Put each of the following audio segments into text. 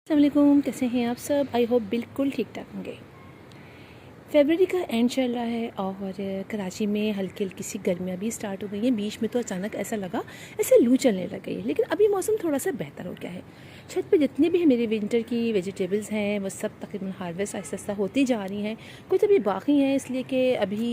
अस्सलाम वालेकुम, कैसे हैं आप सब। आई होप बिल्कुल ठीक ठाक होंगे। फरवरी का एंड चल रहा है और कराची में हल्की हल्की सी गर्मियाँ भी स्टार्ट हो गई हैं। बीच में तो अचानक ऐसा लगा ऐसे लू चलने लग गई है, लेकिन अभी मौसम थोड़ा सा बेहतर हो गया है। छत पे जितने भी मेरे विंटर की वेजिटेबल्स हैं वो सब तकरीबन हार्वेस्ट आहिस्ता आहिस्ता होती जा रही हैं। कुछ अभी बाकी हैं, इसलिए कि अभी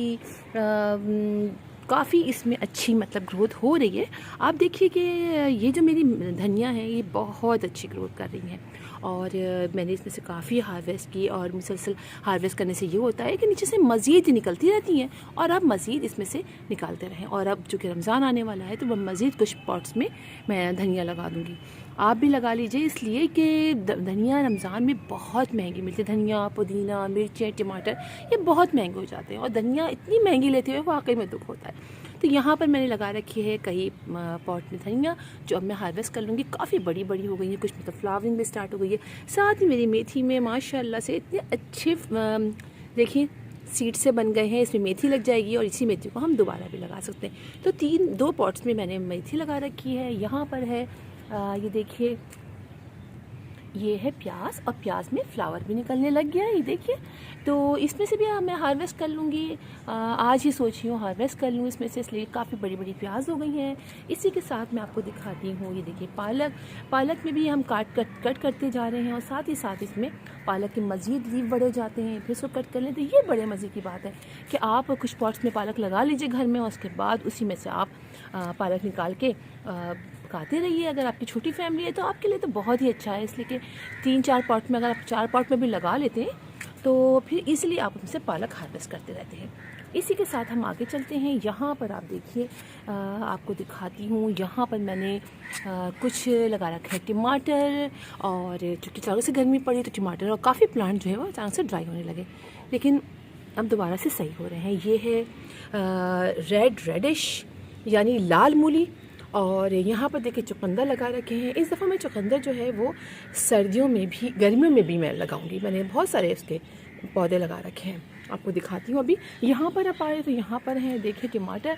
काफ़ी इसमें अच्छी मतलब ग्रोथ हो रही है। आप देखिए कि ये जो मेरी धनिया है ये बहुत अच्छी ग्रोथ कर रही हैं और मैंने इसमें से काफ़ी हार्वेस्ट की और मुसलसल हार्वेस्ट करने से ये होता है कि नीचे से मज़ीद निकलती रहती हैं और अब मज़ीद इसमें से निकालते रहें। और अब चूँकि रमज़ान आने वाला है तो वह मज़ीद कुछ पॉट्स में मैं धनिया लगा दूँगी। आप भी लगा लीजिए, इसलिए कि धनिया रमज़ान में बहुत महंगी मिलती है। धनिया, पुदीना, मिर्चें, टमाटर ये बहुत महंगे हो जाते हैं और धनिया इतनी महंगी लेते हुए वाकई में दुख होता है। तो यहाँ पर मैंने लगा रखी है कई पॉट में धनिया, जो अब मैं हार्वेस्ट कर लूँगी। काफ़ी बड़ी बड़ी हो गई है, कुछ मतलब फ्लावरिंग भी स्टार्ट हो गई है। साथ ही मेरी मेथी में माशाल्लाह से इतने अच्छे देखिए सीड से बन गए हैं। इसमें मेथी लग जाएगी और इसी मेथी को हम दोबारा भी लगा सकते हैं। तो दो पॉट्स में मैंने मेथी लगा रखी है। यहाँ पर है ये देखिए, ये है प्याज और प्याज में फ्लावर भी निकलने लग गया है, ये देखिए। तो इसमें से भी मैं हार्वेस्ट कर लूँगी। आज ही सोच रही हूँ हार्वेस्ट कर लूँ इसमें से, इसलिए काफ़ी बड़ी बड़ी प्याज हो गई हैं। इसी के साथ मैं आपको दिखाती हूँ, ये देखिए पालक में भी हम कट करते जा रहे हैं और साथ ही साथ इसमें पालक के मज़ीद लीव बड़े जाते हैं, फिर उसको कट कर लें। तो ये बड़े मज़े की बात है कि आप कुछ पॉट्स में पालक लगा लीजिए घर में और उसके बाद उसी में से आप पालक निकाल के पकाते रहिए। अगर आपकी छोटी फैमिली है तो आपके लिए तो बहुत ही अच्छा है, इसलिए कि 3-4 पॉट में अगर आप 4 पॉट में भी लगा लेते हैं तो फिर इसलिए आप उनसे पालक हार्वेस्ट करते रहते हैं। इसी के साथ हम आगे चलते हैं। यहाँ पर आप देखिए, आपको दिखाती हूँ। यहाँ पर मैंने कुछ लगा रखा है टमाटर, और चूँकि अचानक से गर्मी पड़ी तो टमाटर और काफ़ी प्लांट जो है वो अचानक से ड्राई होने लगे, लेकिन अब दोबारा से सही हो रहे हैं। ये है रेडिश यानी लाल मूली, और यहाँ पर देखिए चुकंदर लगा रखे हैं। इस दफ़ा मैं चुकंदर जो है वो सर्दियों में भी गर्मियों में भी मैं लगाऊंगी। मैंने बहुत सारे इसके पौधे लगा रखे हैं, आपको दिखाती हूँ। अभी यहाँ पर आप आए तो यहाँ पर हैं देखिए टमाटर,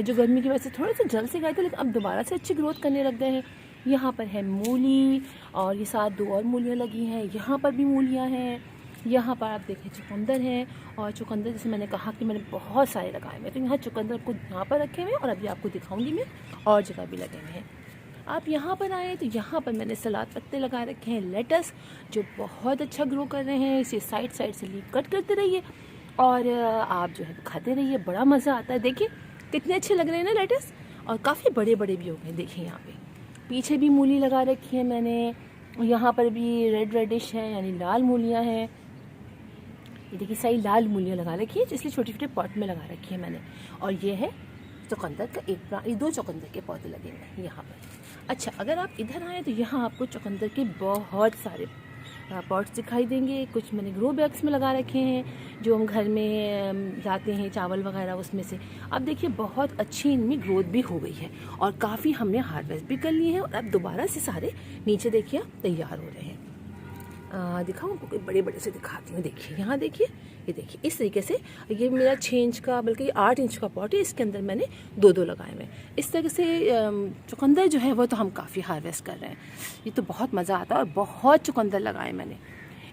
जो गर्मी की वजह से थोड़े से जल से गए थे लेकिन अब दोबारा से अच्छी ग्रोथ करने लग गए हैं। यहाँ पर है मूली और ये साथ 2 और मूलियाँ लगी हैं। यहाँ पर भी मूलियाँ हैं। यहाँ पर आप देखें चुकंदर हैं, और चुकंदर जैसे मैंने कहा कि मैंने बहुत सारे लगाए हुए, तो यहाँ चुकंदर को यहाँ पर रखे हुए हैं और अभी आपको दिखाऊंगी मैं और जगह भी लगे हुए हैं। आप यहाँ पर आए तो यहाँ पर मैंने सलाद पत्ते लगा रखे हैं, लेटस जो बहुत अच्छा ग्रो कर रहे हैं। इसे साइड से लीव कट करते रहिए और आप जो है खाते रहिए, बड़ा मज़ा आता है। देखिए कितने अच्छे लग रहे हैं ना लेटस, और काफ़ी बड़े बड़े भी हो गए। देखिए यहाँ पे पीछे भी मूली लगा रखी है मैंने, यहाँ पर भी रेडिश है यानी लाल मूलियाँ हैं। ये देखिए सही लाल मूलियाँ लगा रखी है, इसलिए छोटे छोटे पॉट में लगा रखी है मैंने। और ये है चुकंदर का एक प्लांट, ये 2 चुकंदर के पौधे लगे हुए हैं यहाँ पर। अच्छा, अगर आप इधर आएँ तो यहाँ आपको चुकंदर के बहुत सारे पॉट्स दिखाई देंगे। कुछ मैंने ग्रो बैग्स में लगा रखे हैं जो हम घर में लाते हैं चावल वगैरह, उसमें से। अब देखिए बहुत अच्छी इनमें ग्रोथ भी हो गई है और काफ़ी हमने हार्वेस्ट भी कर लिए हैं और अब दोबारा से सारे नीचे देखिए तैयार हो रहे हैं। दिखाऊँ आपको, कोई बड़े बड़े से दिखाती हूँ। देखिए यहाँ देखिए, ये देखिए इस तरीके से। ये मेरा 6 इंच का बल्कि 8 इंच का पॉट है, इसके अंदर मैंने 2 लगाए हुए हैं। इस तरह से चुकंदर जो है वो तो हम काफ़ी हार्वेस्ट कर रहे हैं। ये तो बहुत मज़ा आता है और बहुत चुकंदर लगाए मैंने।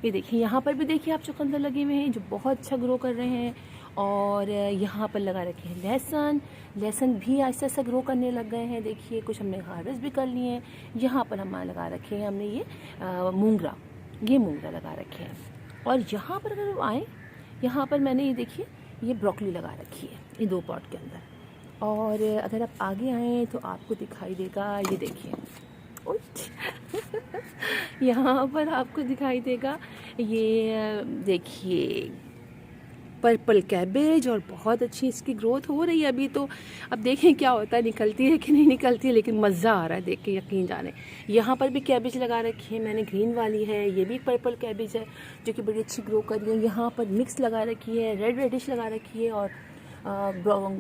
ये देखिए यहाँ पर भी देखिए आप चुकंदर लगे हुए हैं जो बहुत अच्छा ग्रो कर रहे हैं। और यहाँ पर लगा रखे हैं लहसुन भी आहिस्ता आहिस्ता ग्रो करने लग गए हैं। देखिए कुछ हमने हार्वेस्ट भी कर लिए हैं। यहाँ पर हम लगा रखे हैं हमने ये मूंगरा लगा रखे हैं। और यहाँ पर अगर आए, यहाँ पर मैंने ये देखिए ये ब्रोकली लगा रखी है ये 2 पॉट के अंदर। और अगर आप आगे आएँ तो आपको दिखाई देगा, ये देखिए यहाँ पर आपको दिखाई देगा, ये देखिए पर्पल कैबेज, और बहुत अच्छी इसकी ग्रोथ हो रही है अभी। तो अब देखें क्या होता है, निकलती है कि नहीं निकलती है, लेकिन मज़ा आ रहा है देख के, यकीन जाने। यहाँ पर भी कैबेज लगा रखी है मैंने, ग्रीन वाली है। ये भी पर्पल कैबेज है जो कि बड़ी अच्छी ग्रो कर रही है। यहाँ पर मिक्स लगा रखी है, रेडिश लगा रखी है, और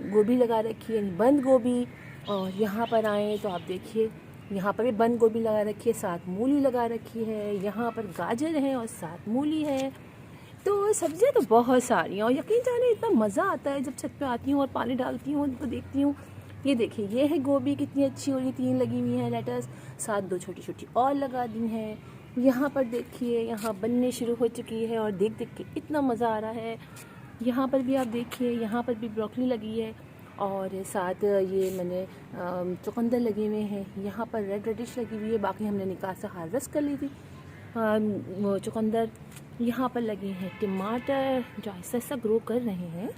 गोभी लगा रखी है, बंद गोभी। और यहाँ पर आएँ तो आप देखिए यहाँ पर भी बंद गोभी लगा रखी है, साथ मूली लगा रखी है। यहाँ पर गाजर है और साथ मूली है। तो सब्जियां तो बहुत सारी हैं और यकीन जाने इतना मज़ा आता है जब छत पे आती हूँ और पानी डालती हूँ तो देखती हूँ। ये देखिए ये है गोभी कितनी अच्छी हो रही, 3 लगी हुई हैं लेटस, साथ 2 छोटी छोटी और लगा दी हैं। यहाँ पर देखिए, यहाँ बनने शुरू हो चुकी है और देख देख के इतना मज़ा आ रहा है। यहाँ पर भी आप देखिए, यहाँ पर भी ब्रोकली लगी है और साथ ये मैंने चुकंदर लगे हुए हैं। यहाँ पर रेड रेडिश लगी हुई है, बाकी हमने निकाह से हार्वेस्ट कर ली थी वो चुकंदर। यहाँ पर लगे हैं टमाटर जो ऐसा ऐसा ग्रो कर रहे हैं।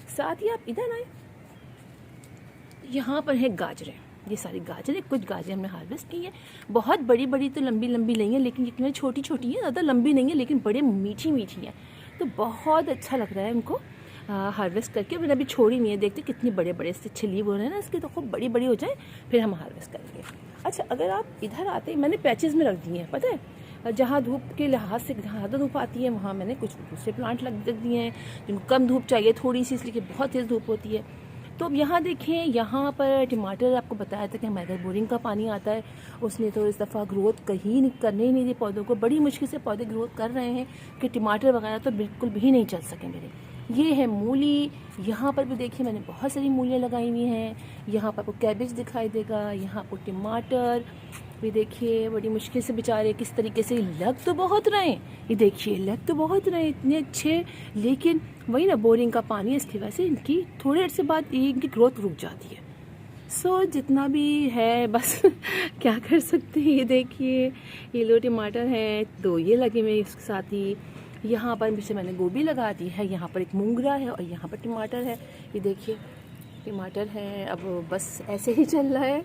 साथ ही आप इधर आए, यहाँ पर है गाजरें। ये सारी गाजरें, कुछ गाजरें हमने हार्वेस्ट की हैं। बहुत बड़ी बड़ी तो लंबी लंबी नहीं है, लेकिन जितनी छोटी छोटी हैं, ज़्यादा लंबी नहीं है, लेकिन बड़े मीठी मीठी हैं। तो बहुत अच्छा लग रहा है उनको हार्वेस्ट करके। मैंने अभी छोड़ी नहीं है, देखते कितने बड़े बड़े से छिली हो रहे हैं ना इसके, तो खूब बड़ी बड़ी हो जाए फिर हम हार्वेस्ट करेंगे। अच्छा, अगर आप इधर आते, मैंने पैचेस में रख दिए हैं, पता है, जहाँ धूप के लिहाज से ज़्यादा धूप आती है वहाँ मैंने कुछ दूसरे प्लांट लग दिए हैं जिनको कम धूप चाहिए थोड़ी सी, इसलिए बहुत तेज़ धूप होती है। तो अब यहाँ देखें, यहाँ पर टमाटर, आपको बताया था कि हमारे घर बोरिंग का पानी आता है, उसने तो इस दफ़ा ग्रोथ कहीं करने ही नहीं दी पौधों को। बड़ी मुश्किल से पौधे ग्रोथ कर रहे हैं कि टमाटर वगैरह तो बिल्कुल भी नहीं चल सके मेरे। ये है मूली, यहाँ पर भी देखिए मैंने बहुत सारी मूलियाँ लगाई हुई हैं। यहाँ पर आपको कैबेज दिखाई देगा, यहाँ आपको टमाटर भी देखिए, बड़ी मुश्किल से बेचारे किस तरीके से लग तो बहुत रहे हैं, ये देखिए लग तो बहुत रहे इतने अच्छे, लेकिन वही ना बोरिंग का पानी है, इसकी वजह से इनकी थोड़ी देर से बाद इनकी ग्रोथ रुक जाती है। सो जितना भी है बस क्या कर सकते हैं। ये देखिए ये लो टमाटर है, दो ये लगे हुए इसके साथ ही। यहाँ पर पीछे मैंने गोभी लगा दी है, यहाँ पर एक मूंगरा है और यहाँ पर टमाटर है। ये देखिए टमाटर है, अब बस ऐसे ही चल रहा है।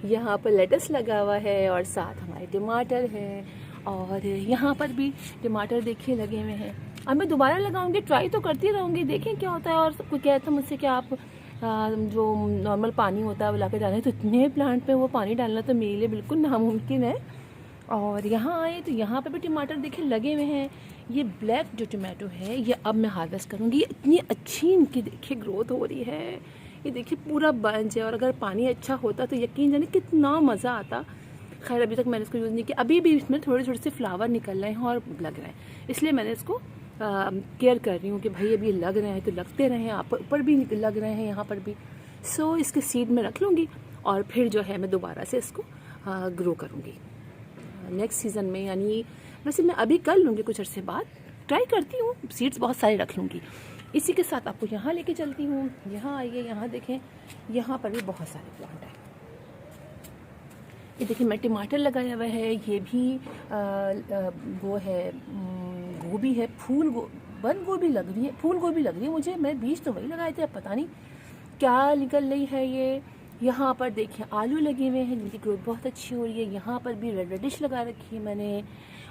यहाँ पर लेटस लगा हुआ है और साथ हमारे टमाटर हैं और यहाँ पर भी टमाटर देखिए लगे हुए हैं। अब मैं दोबारा लगाऊंगी, ट्राई तो करती रहूँगी, देखें क्या होता है। और कोई कहता था मुझसे कि आप जो नॉर्मल पानी होता है वो ला के डालें, तो इतने प्लांट पे वो पानी डालना तो मेरे लिए बिल्कुल नामुमकिन है। और यहाँ आए तो यहाँ पे भी टमाटर देखिए लगे हुए हैं। ये ब्लैक जो टमाटो है ये अब मैं हार्वेस्ट करूँगी। इतनी अच्छी इनकी देखिए ग्रोथ हो रही है, ये देखिए पूरा बंच है। और अगर पानी अच्छा होता तो यकीन जाने कितना मज़ा आता। खैर अभी तक मैंने इसको यूज़ नहीं किया, अभी भी इसमें थोड़े थोड़े से फ्लावर निकल रहे हैं और लग रहे हैं, इसलिए मैंने इसको केयर कर रही हूँ कि भाई अभी लग रहे हैं तो लगते रहे हैं। आप ऊपर भी लग रहे हैं, यहाँ पर भी। सो इसके सीड में रख लूँगी और फिर जो है मैं दोबारा से इसको ग्रो करूँगी नेक्स्ट सीज़न में। यानी वैसे मैं अभी कर लूँगी, कुछ अर्से बाद ट्राई करती हूँ, सीड्स बहुत सारे रख लूँगी। इसी के साथ आपको यहाँ लेके चलती हूँ। यहाँ आइए, यहाँ देखें, यहाँ पर भी बहुत सारे प्लांट हैं। ये देखिए मैं टमाटर लगाया हुआ है, ये भी वो है गोभी है, बंद गोभी लग रही है, फूल गोभी लग रही है मुझे। मैं बीज तो वही लगाए थे, अब पता नहीं क्या निकल रही है ये। यहाँ पर देखिए आलू लगे हुए हैं जिनकी ग्रोथ बहुत अच्छी हो रही है। यहाँ पर भी रेड रेडिश लगा रखी है मैंने।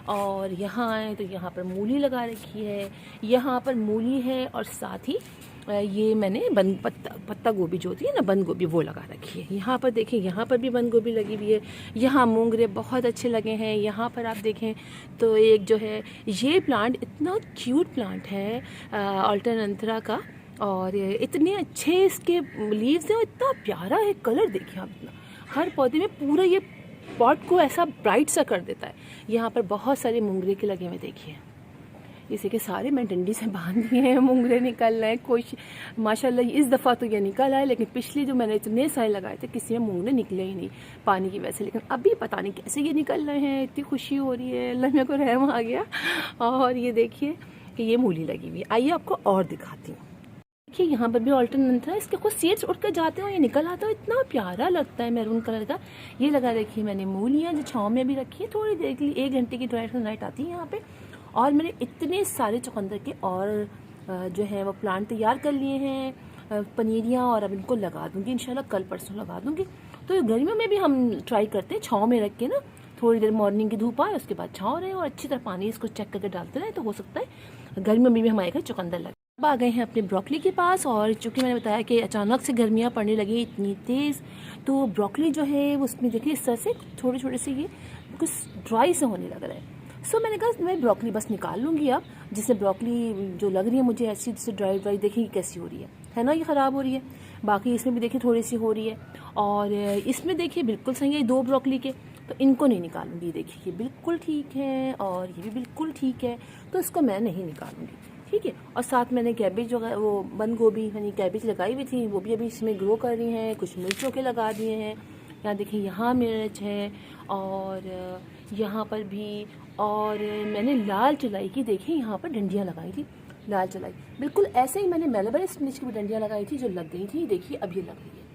और यहाँ आए तो यहाँ पर मूली लगा रखी है, यहाँ पर मूली है और साथ ही ये मैंने पत्ता गोभी जो होती है ना, बंद गोभी, वो लगा रखी है। यहाँ पर देखें, यहाँ पर भी बंद गोभी लगी हुई है। यहाँ मूंगरे बहुत अच्छे लगे हैं। यहाँ पर आप देखें तो एक जो है ये प्लांट इतना क्यूट प्लांट है अल्टरनेंथरा का, और इतने अच्छे इसके लीव्स हैं और इतना प्यारा है कलर। देखिए आप इतना, हर पौधे में पूरा ये पॉट को ऐसा ब्राइट सा कर देता है। यहाँ पर बहुत सारे मूंगरे के लगे हुए देखिए, इसी के सारे मैं डंडी से बांध दिए हैं, मूंगरे निकल रहे हैं। कोई माशाल्लाह इस दफ़ा तो ये निकल आए, लेकिन पिछले जो मैंने इतने सारे लगाए थे किसी में मूंगरे निकले ही नहीं पानी की वजह से। लेकिन अभी पता नहीं कैसे ये निकल रहे हैं, इतनी खुशी हो रही है, अल्लाह मेरे को रहम आ गया। और ये देखिए कि ये मूली लगी हुई है। आइए आपको और दिखाती हूँ। देखिए यहाँ पर भी ऑल्टरनेट है, इसके कुछ सीड्स उड़ कर जाते हैं, ये निकल आता है, इतना प्यारा लगता है मैरून कलर का। ये लगा रखी है मैंने मूलियाँ, जो छाँव में भी रखी है थोड़ी देर के लिए, 1 घंटे की ड्राई नाइट आती है यहाँ पे। और मैंने इतने सारे चुकंदर के और जो है वो प्लांट तैयार कर लिए हैं, पनीरियाँ, और अब इनको लगा दूँगी इंशाल्लाह, कल परसों लगा दूँगी। तो गर्मियों में भी हम ट्राई करते हैं छाँव में रख के ना, थोड़ी देर मॉर्निंग की धूप आए उसके बाद छाँव रहे और अच्छी तरह पानी इसको चेक करके डालते रहे, तो हो सकता है गर्मियों में भी हमारे घर चुकंदर लगे। अब आ गए हैं अपने ब्रोकली के पास, और चूँकि मैंने बताया कि अचानक से गर्मियाँ पड़ने लगी इतनी तेज़, तो ब्रोकली जो है उसमें देखिए इस तरह से छोटे छोटे से ये कुछ ड्राई से होने लग रहा है। सो मैंने कहा मैं ब्रोकली बस निकाल लूँगी अब, जिससे ब्रोकली जो लग रही है मुझे ऐसी जैसे ड्राई देखिए कैसी हो रही है ना, ये ख़राब हो रही है। बाकी इसमें भी देखिए थोड़ी सी हो रही है, और इसमें देखिए बिल्कुल सही है 2 ब्रोकली के, तो इनको नहीं निकालूंगी। देखिए ये बिल्कुल ठीक है और ये भी बिल्कुल ठीक है, तो इसको मैं नहीं निकालूंगी, ठीक है। और साथ मैंने कैबेज वो बंद गोभी यानी कैबेज लगाई हुई थी, वो भी अभी इसमें ग्रो कर रही हैं। कुछ मिर्चों के लगा दिए हैं, यहाँ देखिए यहाँ मिर्च है और यहाँ पर भी, और मैंने लाल चुलाई की, देखिए यहाँ पर डंडियाँ लगाई थी, लाल चुलाई बिल्कुल ऐसे ही मैंने मेलबर्न स्पिनच की भी डंडियाँ लगाई थी जो लग गई थी, देखिए अब ये लग रही है।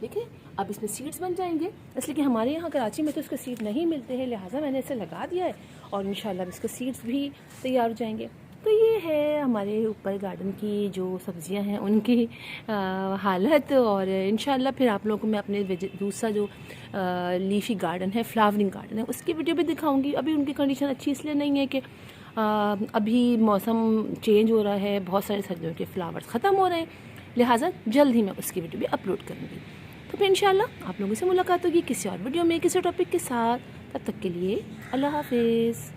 देखिए अब इसमें सीड्स बन जाएंगे, इसलिए कि हमारे यहाँ कराची में तो इसके सीड नहीं मिलते हैं, लिहाजा मैंने इसे लगा दिया है और इंशाल्लाह इसके सीड्स भी तैयार हो जाएंगे। तो ये है हमारे ऊपर गार्डन की जो सब्जियां हैं उनकी हालत, और इंशाल्लाह फिर आप लोगों को मैं अपने दूसरा जो लीफी गार्डन है, फ्लावरिंग गार्डन है, उसकी वीडियो भी दिखाऊंगी। अभी उनकी कंडीशन अच्छी इसलिए नहीं है कि अभी मौसम चेंज हो रहा है, बहुत सारे सर्दियों के फ्लावर्स ख़त्म हो रहे हैं, लिहाजा जल्द ही मैं उसकी वीडियो भी अपलोड करूँगी। तो फिर इंशाल्लाह आप लोगों से मुलाकात होगी किसी और वीडियो में किसी टॉपिक के साथ। तब तक के लिए अल्लाह हाफिज़।